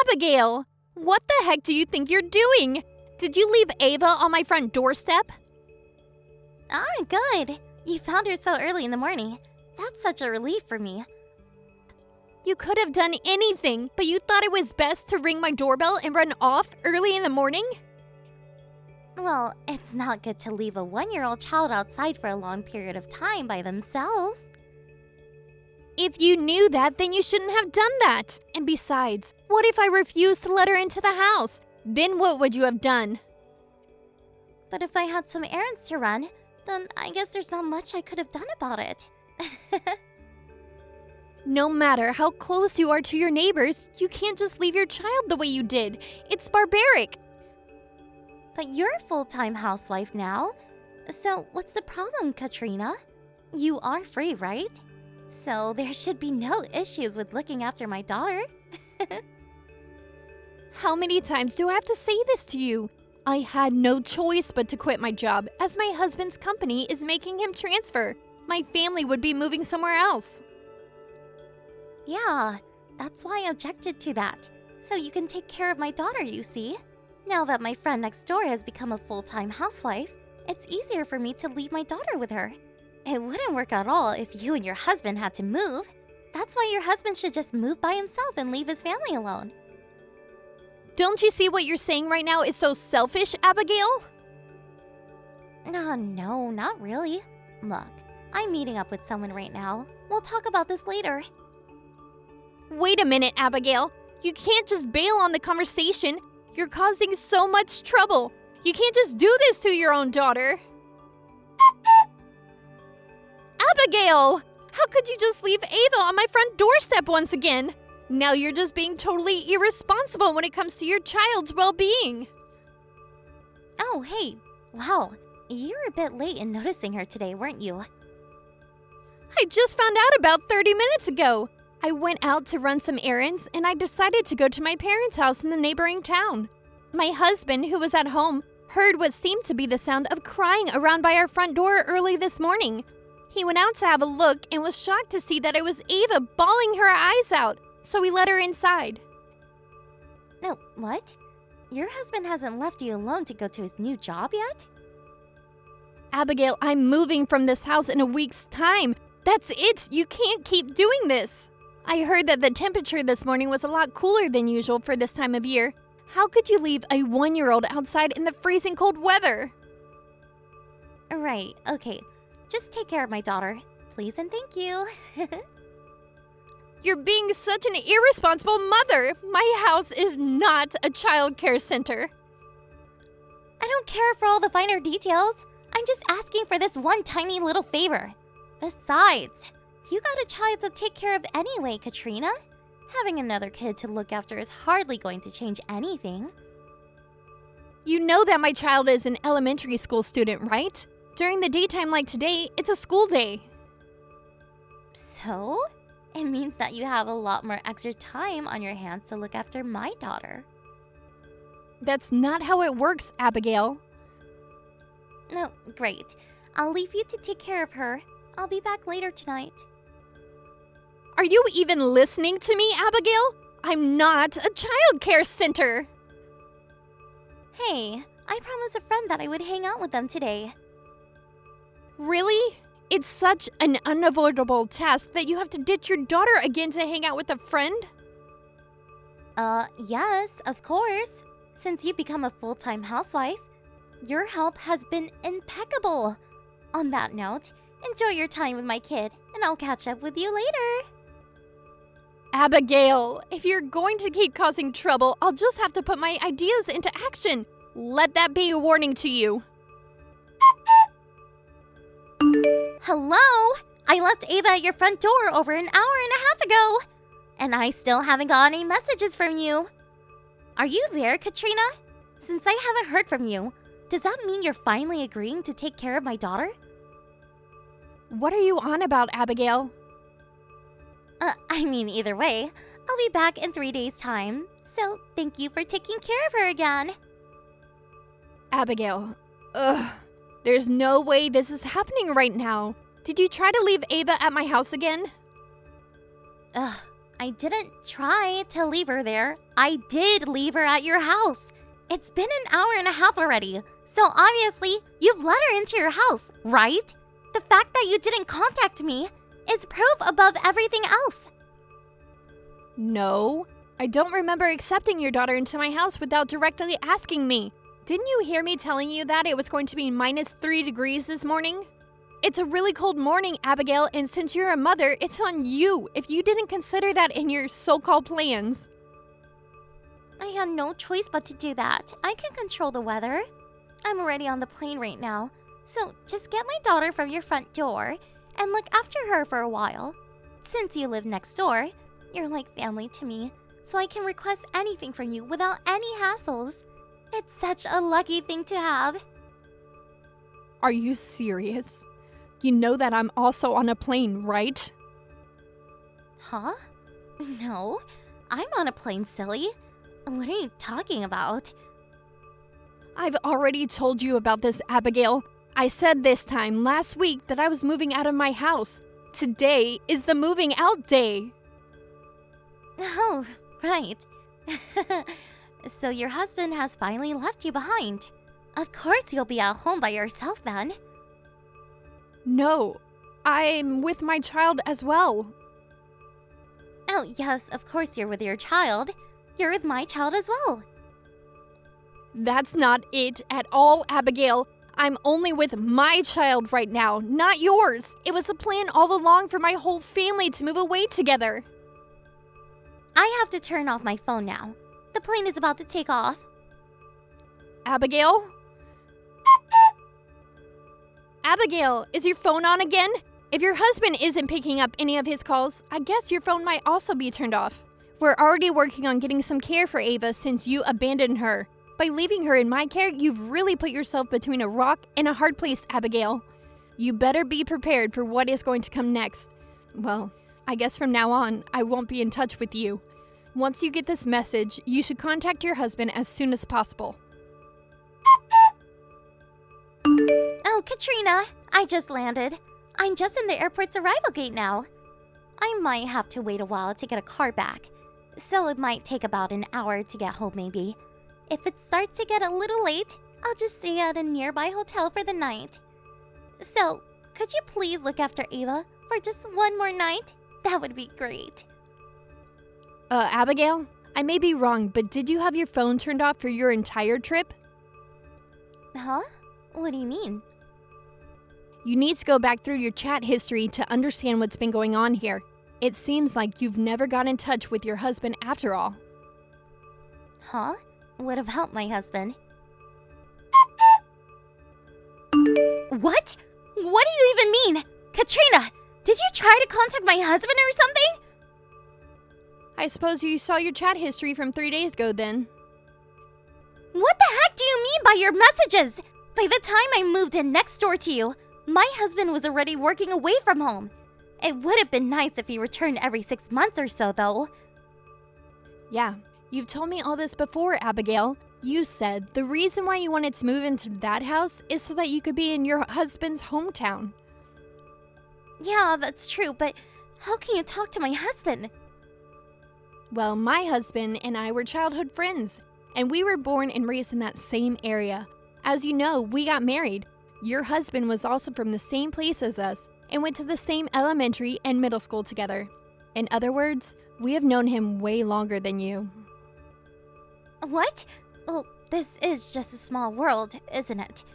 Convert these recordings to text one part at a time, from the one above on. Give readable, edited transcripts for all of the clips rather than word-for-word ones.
Abigail! What the heck do you think you're doing? Did you leave Ava on my front doorstep? Ah, good. You found her so early in the morning. That's such a relief for me. You could have done anything, but you thought it was best to ring my doorbell and run off early in the morning? Well, it's not good to leave a 1-year-old child outside for a long period of time by themselves. If you knew that, then you shouldn't have done that. And besides, what if I refused to let her into the house? Then what would you have done? But if I had some errands to run, then I guess there's not much I could have done about it. No matter how close you are to your neighbors, you can't just leave your child the way you did. It's barbaric. But you're a full-time housewife now. So what's the problem, Katrina? You are free, right? So there should be no issues with looking after my daughter. How many times do I have to say this to you? I had no choice but to quit my job as my husband's company is making him transfer. My family would be moving somewhere else. Yeah, that's why I objected to that. So you can take care of my daughter, you see. Now that my friend next door has become a full-time housewife, it's easier for me to leave my daughter with her. It wouldn't work at all if you and your husband had to move. That's why your husband should just move by himself and leave his family alone. Don't you see what you're saying right now is so selfish, Abigail? No, not really. Look, I'm meeting up with someone right now. We'll talk about this later. Wait a minute, Abigail. You can't just bail on the conversation. You're causing so much trouble. You can't just do this to your own daughter. Abigail! How could you just leave Ava on my front doorstep once again? Now you're just being totally irresponsible when it comes to your child's well-being. Oh, hey. Wow. You were a bit late in noticing her today, weren't you? I just found out about 30 minutes ago. I went out to run some errands and I decided to go to my parents' house in the neighboring town. My husband, who was at home, heard what seemed to be the sound of crying around by our front door early this morning. He went out to have a look and was shocked to see that it was Ava bawling her eyes out, so we let her inside. No, what? Your husband hasn't left you alone to go to his new job yet? Abigail, I'm moving from this house in a week's time. That's it. You can't keep doing this. I heard that the temperature this morning was a lot cooler than usual for this time of year. How could you leave a 1-year-old outside in the freezing cold weather? Right, okay. Just take care of my daughter, please and thank you. You're being such an irresponsible mother. My house is not a child care center. I don't care for all the finer details. I'm just asking for this one tiny little favor. Besides, you got a child to take care of anyway, Katrina. Having another kid to look after is hardly going to change anything. You know that my child is an elementary school student, right? During the daytime like today, it's a school day. So? It means that you have a lot more extra time on your hands to look after my daughter. That's not how it works, Abigail. No, great. I'll leave you to take care of her. I'll be back later tonight. Are you even listening to me, Abigail? I'm not a child care center. Hey, I promised a friend that I would hang out with them today. Really? It's such an unavoidable task that you have to ditch your daughter again to hang out with a friend? Yes, of course. Since you become a full-time housewife, your help has been impeccable. On that note, enjoy your time with my kid, and I'll catch up with you later. Abigail, if you're going to keep causing trouble, I'll just have to put my ideas into action. Let that be a warning to you. Hello? I left Ava at your front door over an hour and a half ago, and I still haven't got any messages from you. Are you there, Katrina? Since I haven't heard from you, does that mean you're finally agreeing to take care of my daughter? What are you on about, Abigail? I mean, either way, I'll be back in 3 days' time, so thank you for taking care of her again. Abigail, there's no way this is happening right now. Did you try to leave Ava at my house again? I didn't try to leave her there. I did leave her at your house. It's been an hour and a half already, so obviously you've let her into your house, right? The fact that you didn't contact me is proof above everything else. No, I don't remember accepting your daughter into my house without directly asking me. Didn't you hear me telling you that it was going to be -3 degrees this morning? It's a really cold morning, Abigail, and since you're a mother, it's on you if you didn't consider that in your so-called plans. I had no choice but to do that. I can control the weather. I'm already on the plane right now, so just get my daughter from your front door and look after her for a while. Since you live next door, you're like family to me, so I can request anything from you without any hassles. It's such a lucky thing to have. Are you serious? You know that I'm also on a plane, right? Huh? No, I'm on a plane, silly. What are you talking about? I've already told you about this, Abigail. I said this time last week that I was moving out of my house. Today is the moving out day. Oh, right. So your husband has finally left you behind. Of course you'll be at home by yourself then. No, I'm with my child as well. Oh, yes, of course you're with your child. You're with my child as well. That's not it at all, Abigail. I'm only with my child right now, not yours. It was the plan all along for my whole family to move away together. I have to turn off my phone now. The plane is about to take off. Abigail? Abigail, is your phone on again? If your husband isn't picking up any of his calls, I guess your phone might also be turned off. We're already working on getting some care for Ava since you abandoned her. By leaving her in my care, you've really put yourself between a rock and a hard place, Abigail. You better be prepared for what is going to come next. Well, I guess from now on, I won't be in touch with you. Once you get this message, you should contact your husband as soon as possible. Oh, Katrina, I just landed. I'm just in the airport's arrival gate now. I might have to wait a while to get a car back, so it might take about an hour to get home maybe. If it starts to get a little late, I'll just stay at a nearby hotel for the night. So, could you please look after Ava for just one more night? That would be great. Abigail, I may be wrong, but did you have your phone turned off for your entire trip? Huh? What do you mean? You need to go back through your chat history to understand what's been going on here. It seems like you've never got in touch with your husband after all. Huh? Would have helped my husband. What? What do you even mean? Katrina, did you try to contact my husband or something? I suppose you saw your chat history from 3 days ago then. What the heck do you mean by your messages? By the time I moved in next door to you, my husband was already working away from home. It would have been nice if he returned every 6 months or so, though. Yeah, you've told me all this before, Abigail. You said the reason why you wanted to move into that house is so that you could be in your husband's hometown. Yeah, that's true, but how can you talk to my husband? Well, my husband and I were childhood friends, and we were born and raised in that same area. As you know, we got married. Your husband was also from the same place as us and went to the same elementary and middle school together. In other words, we have known him way longer than you. What? Well, this is just a small world, isn't it?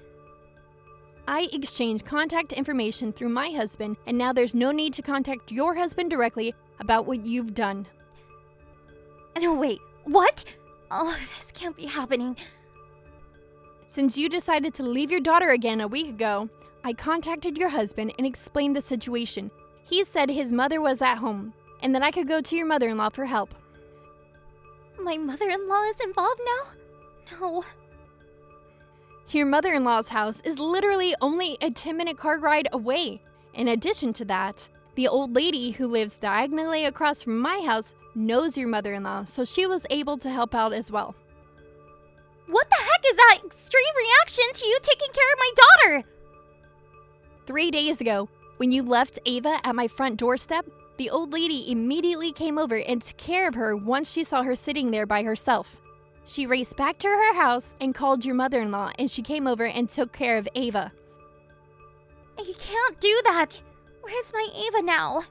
I exchanged contact information through my husband, and now there's no need to contact your husband directly about what you've done. No, wait, what? Oh, this can't be happening. Since you decided to leave your daughter again a week ago, I contacted your husband and explained the situation. He said his mother was at home, and that I could go to your mother-in-law for help. My mother-in-law is involved now? No. Your mother-in-law's house is literally only a 10-minute car ride away. In addition to that, the old lady who lives diagonally across from my house knows your mother-in-law, so she was able to help out as well. What the heck is that extreme reaction to you taking care of my daughter? 3 days ago, when you left Ava at my front doorstep, The old lady immediately came over and took care of her once she saw her sitting there by herself. She raced back to her house and called your mother-in-law, and she came over and took care of Ava. You can't do that! Where's my Ava now?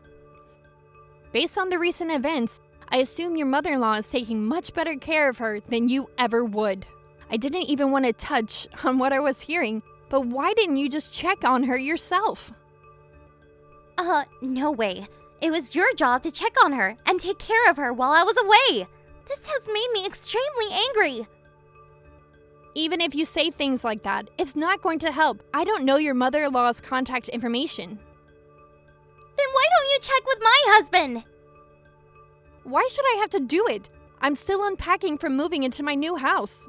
Based on the recent events, I assume your mother-in-law is taking much better care of her than you ever would. I didn't even want to touch on what I was hearing, but why didn't you just check on her yourself? No way. It was your job to check on her and take care of her while I was away. This has made me extremely angry. Even if you say things like that, it's not going to help. I don't know your mother-in-law's contact information. Then why don't you check with my husband? Why should I have to do it? I'm still unpacking from moving into my new house.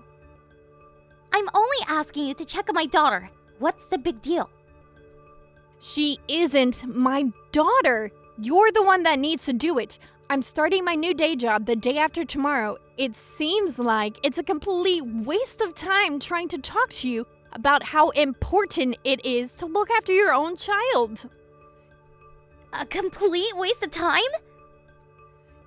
I'm only asking you to check on my daughter. What's the big deal? She isn't my daughter. You're the one that needs to do it. I'm starting my new day job the day after tomorrow. It seems like it's a complete waste of time trying to talk to you about how important it is to look after your own child. A complete waste of time?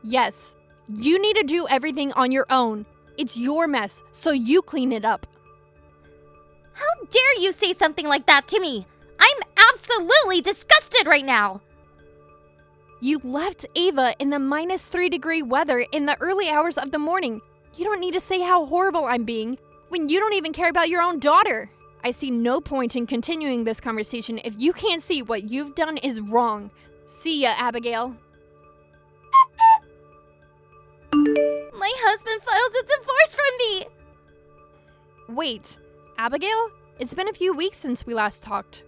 Yes, you need to do everything on your own. It's your mess, so you clean it up. How dare you say something like that to me? I'm absolutely disgusted right now. You left Ava in the -3-degree weather in the early hours of the morning. You don't need to say how horrible I'm being when you don't even care about your own daughter. I see no point in continuing this conversation if you can't see what you've done is wrong. See ya, Abigail. My husband filed a divorce from me. Wait, Abigail? It's been a few weeks since we last talked.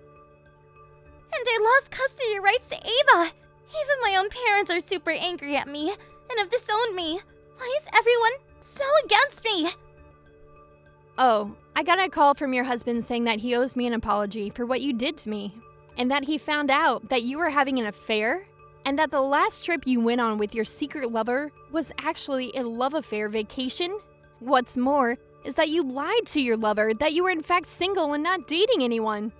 And I lost custody rights to Ava. Even my own parents are super angry at me and have disowned me. Why is everyone so against me? Oh, I got a call from your husband saying that he owes me an apology for what you did to me, and that he found out that you were having an affair, and that the last trip you went on with your secret lover was actually a love affair vacation. What's more is that you lied to your lover that you were in fact single and not dating anyone.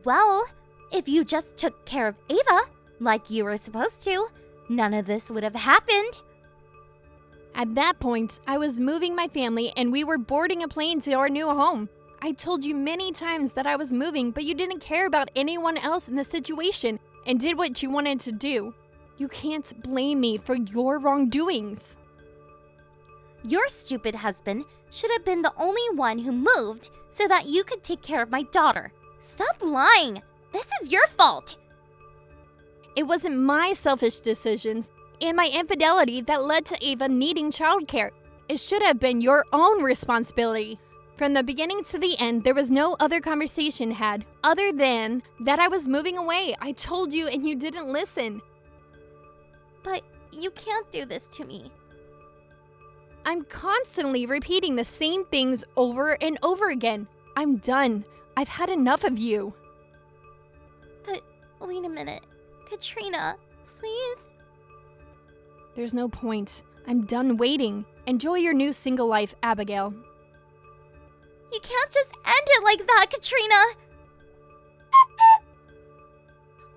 Well, if you just took care of Ava, like you were supposed to, none of this would have happened. At that point, I was moving my family and we were boarding a plane to our new home. I told you many times that I was moving, but you didn't care about anyone else in the situation and did what you wanted to do. You can't blame me for your wrongdoings. Your stupid husband should have been the only one who moved so that you could take care of my daughter. Stop lying! This is your fault! It wasn't my selfish decisions and my infidelity that led to Ava needing childcare. It should have been your own responsibility. From the beginning to the end, there was no other conversation had other than that I was moving away. I told you and you didn't listen. But you can't do this to me. I'm constantly repeating the same things over and over again. I'm done. I've had enough of you. But wait a minute. Katrina, please? There's no point. I'm done waiting. Enjoy your new single life, Abigail. You can't just end it like that, Katrina!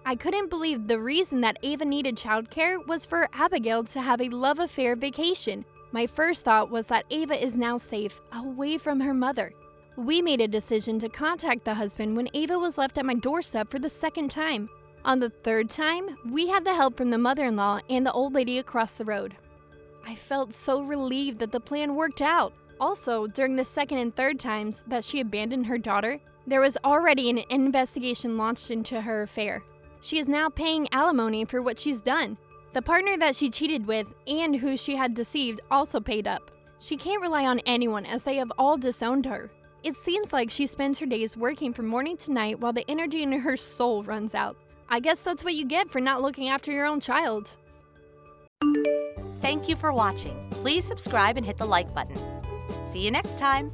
I couldn't believe the reason that Ava needed childcare was for Abigail to have a love affair vacation. My first thought was that Ava is now safe, away from her mother. We made a decision to contact the husband when Ava was left at my doorstep for the second time. On the third time, we had the help from the mother-in-law and the old lady across the road. I felt so relieved that the plan worked out. Also, during the second and third times that she abandoned her daughter, there was already an investigation launched into her affair. She is now paying alimony for what she's done. The partner that she cheated with and who she had deceived also paid up. She can't rely on anyone as they have all disowned her. It seems like she spends her days working from morning to night while the energy in her soul runs out. I guess that's what you get for not looking after your own child. Thank you for watching. Please subscribe and hit the like button. See you next time.